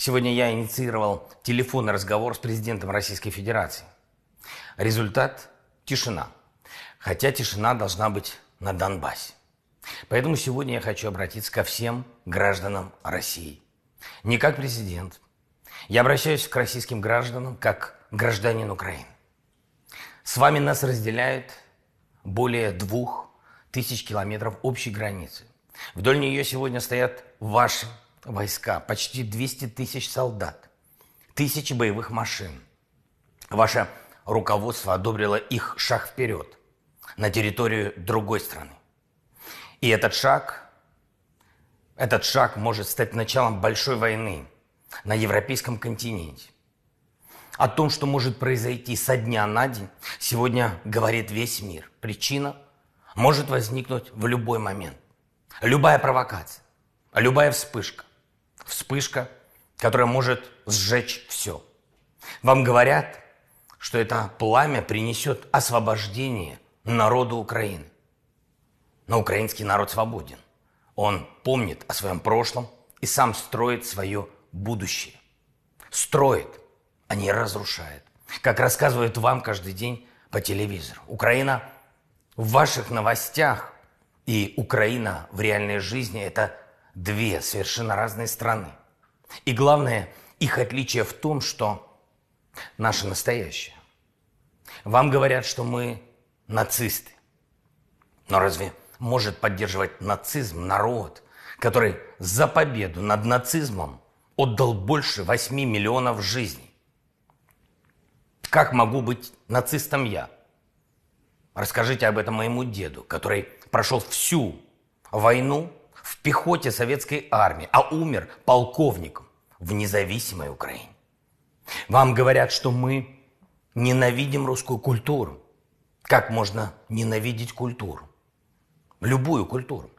Сегодня я инициировал телефонный разговор с президентом Российской Федерации. Результат – тишина. Хотя тишина должна быть на Донбассе. Поэтому сегодня я хочу обратиться ко всем гражданам России. Не как президент. Я обращаюсь к российским гражданам как гражданин Украины. С вами нас разделяет более 2000 километров общей границы. Вдоль нее сегодня стоят ваши войска, почти 200 тысяч солдат, тысячи боевых машин. Ваше руководство одобрило их шаг вперед на территорию другой страны. И этот шаг может стать началом большой войны на европейском континенте. О том, что может произойти со дня на день, сегодня говорит весь мир. Причина может возникнуть в любой момент. Любая провокация, любая вспышка. Вспышка, которая может сжечь все. Вам говорят, что это пламя принесет освобождение народу Украины. Но украинский народ свободен. Он помнит о своем прошлом и сам строит свое будущее. Строит, а не разрушает. Как рассказывают вам каждый день по телевизору. Украина в ваших новостях и Украина в реальной жизни – это две совершенно разные страны. И главное, их отличие в том, что наше настоящее. Вам говорят, что мы нацисты. Но разве может поддерживать нацизм народ, который за победу над нацизмом отдал больше 8 миллионов жизней? Как могу быть нацистом я? Расскажите об этом моему деду, который прошел всю войну в пехоте советской армии, а умер полковником в независимой Украине. Вам говорят, что мы ненавидим русскую культуру. Как можно ненавидеть культуру? Любую культуру.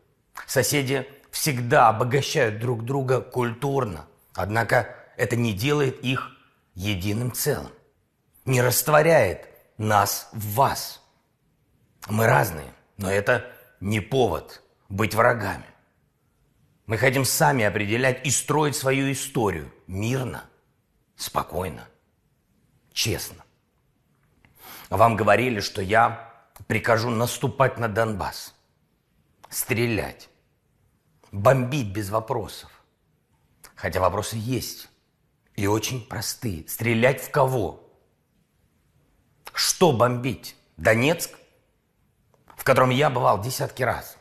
Соседи всегда обогащают друг друга культурно, однако это не делает их единым целым, не растворяет нас в вас. Мы разные, но это не повод быть врагами. Мы хотим сами определять и строить свою историю мирно, спокойно, честно. Вам говорили, что я прикажу наступать на Донбасс, стрелять, бомбить без вопросов. Хотя вопросы есть и очень простые. Стрелять в кого? Что бомбить? Донецк, в котором я бывал десятки раз.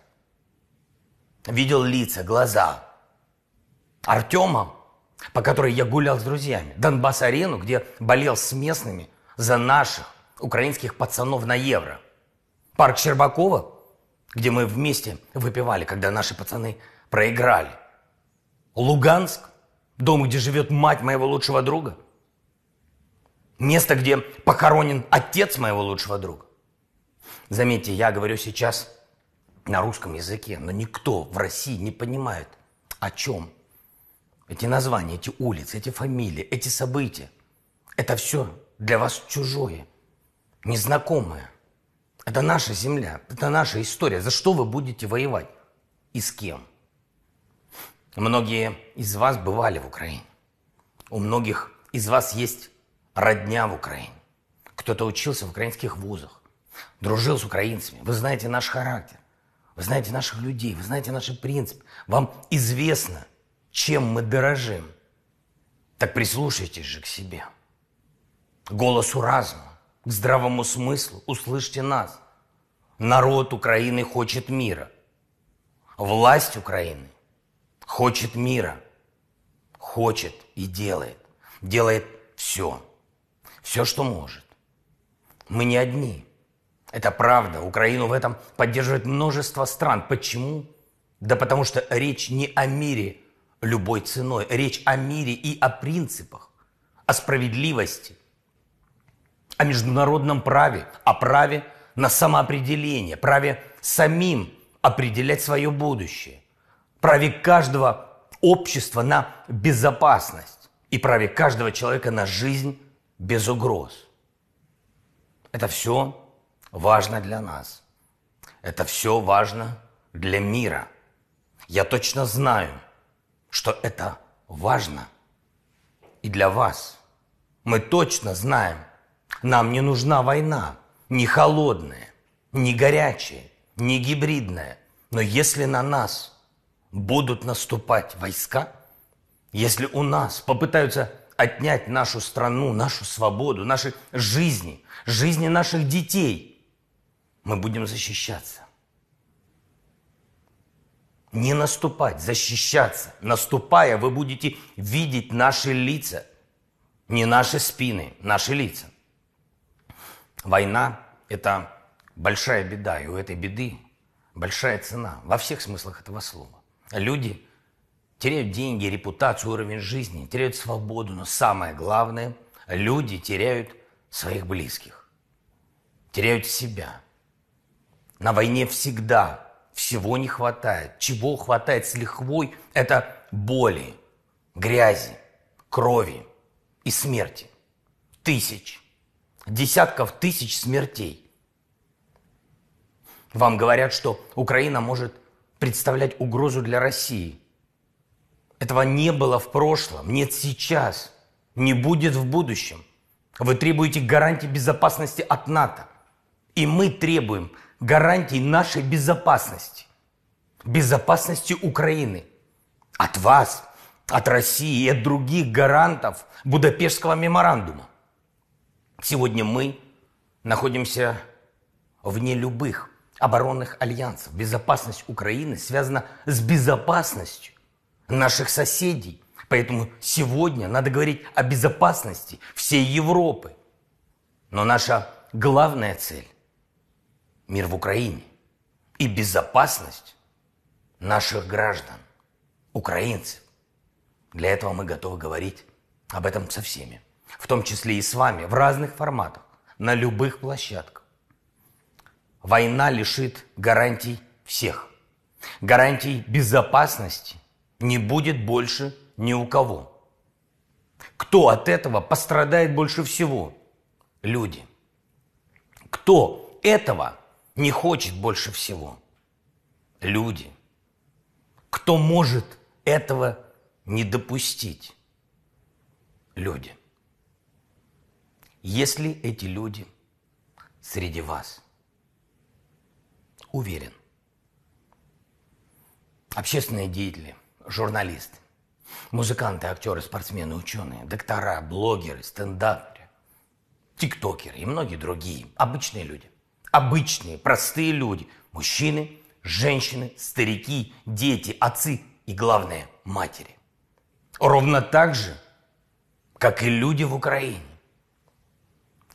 Видел лица, глаза. Артема, по которой я гулял с друзьями. Донбасс-арену, где болел с местными за наших украинских пацанов на Евро. Парк Щербакова, где мы вместе выпивали, когда наши пацаны проиграли. Луганск, дом, где живет мать моего лучшего друга. Место, где похоронен отец моего лучшего друга. Заметьте, я говорю сейчас на русском языке, но никто в России не понимает, о чем эти названия, эти улицы, эти фамилии, эти события. Это все для вас чужое, незнакомое. Это наша земля, это наша история. За что вы будете воевать и с кем? Многие из вас бывали в Украине. У многих из вас есть родня в Украине. Кто-то учился в украинских вузах, дружил с украинцами. Вы знаете наш характер. Вы знаете наших людей, вы знаете наши принципы. Вам известно, чем мы дорожим. Так прислушайтесь же к себе. К голосу разума, к здравому смыслу. Услышьте нас. Народ Украины хочет мира. Власть Украины хочет мира. Хочет и делает. Делает все. Все, что может. Мы не одни. Это правда. Украину в этом поддерживает множество стран. Почему? Да потому что речь не о мире любой ценой. Речь о мире и о принципах, о справедливости, о международном праве, о праве на самоопределение, праве самим определять свое будущее, праве каждого общества на безопасность и праве каждого человека на жизнь без угроз. Это все важно для нас. Это все важно для мира. Я точно знаю, что это важно и для вас. Мы точно знаем, нам не нужна война, ни холодная, ни горячая, ни гибридная. Но если на нас будут наступать войска, если у нас попытаются отнять нашу страну, нашу свободу, наши жизни, жизни наших детей, мы будем защищаться. Не наступать, защищаться. Наступая, вы будете видеть наши лица, не наши спины, наши лица. Война – это большая беда, и у этой беды большая цена во всех смыслах этого слова. Люди теряют деньги, репутацию, уровень жизни, теряют свободу, но самое главное – люди теряют своих близких, теряют себя. На войне всегда всего не хватает. Чего хватает с лихвой – это боли, грязи, крови и смерти. Тысяч, десятков тысяч смертей. Вам говорят, что Украина может представлять угрозу для России. Этого не было в прошлом, нет сейчас, не будет в будущем. Вы требуете гарантий безопасности от НАТО. И мы требуем гарантий нашей безопасности. Безопасности Украины. От вас, от России и от других гарантов Будапештского меморандума. Сегодня мы находимся вне любых оборонных альянсов. Безопасность Украины связана с безопасностью наших соседей. Поэтому сегодня надо говорить о безопасности всей Европы. Но наша главная цель – мир в Украине и безопасность наших граждан, украинцев. Для этого мы готовы говорить об этом со всеми, в том числе и с вами, в разных форматах, на любых площадках. Война лишит гарантий всех. Гарантий безопасности не будет больше ни у кого. Кто от этого пострадает больше всего? Люди. Кто этого не хочет больше всего? Люди. Кто может этого не допустить? Люди. Если эти люди среди вас, уверен, общественные деятели, журналисты, музыканты, актеры, спортсмены, ученые, доктора, блогеры, стендаперы, тиктокеры и многие другие обычные люди. Обычные, простые люди. Мужчины, женщины, старики, дети, отцы и, главное, матери. Ровно так же, как и люди в Украине.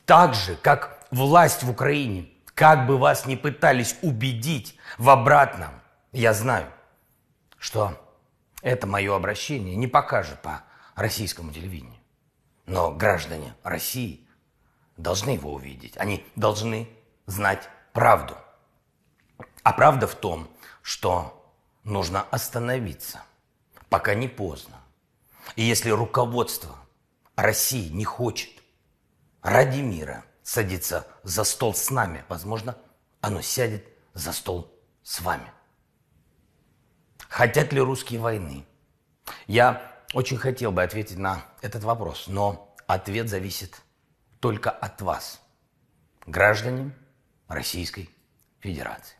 Так же, как власть в Украине. Как бы вас ни пытались убедить в обратном, я знаю, что это мое обращение не покажет по российскому телевидению. Но граждане России должны его увидеть. Они должны знать правду. А правда в том, что нужно остановиться, пока не поздно. И если руководство России не хочет ради мира садиться за стол с нами, возможно, оно сядет за стол с вами. Хотят ли русские войны? Я очень хотел бы ответить на этот вопрос, но ответ зависит только от вас, граждане Российской Федерации.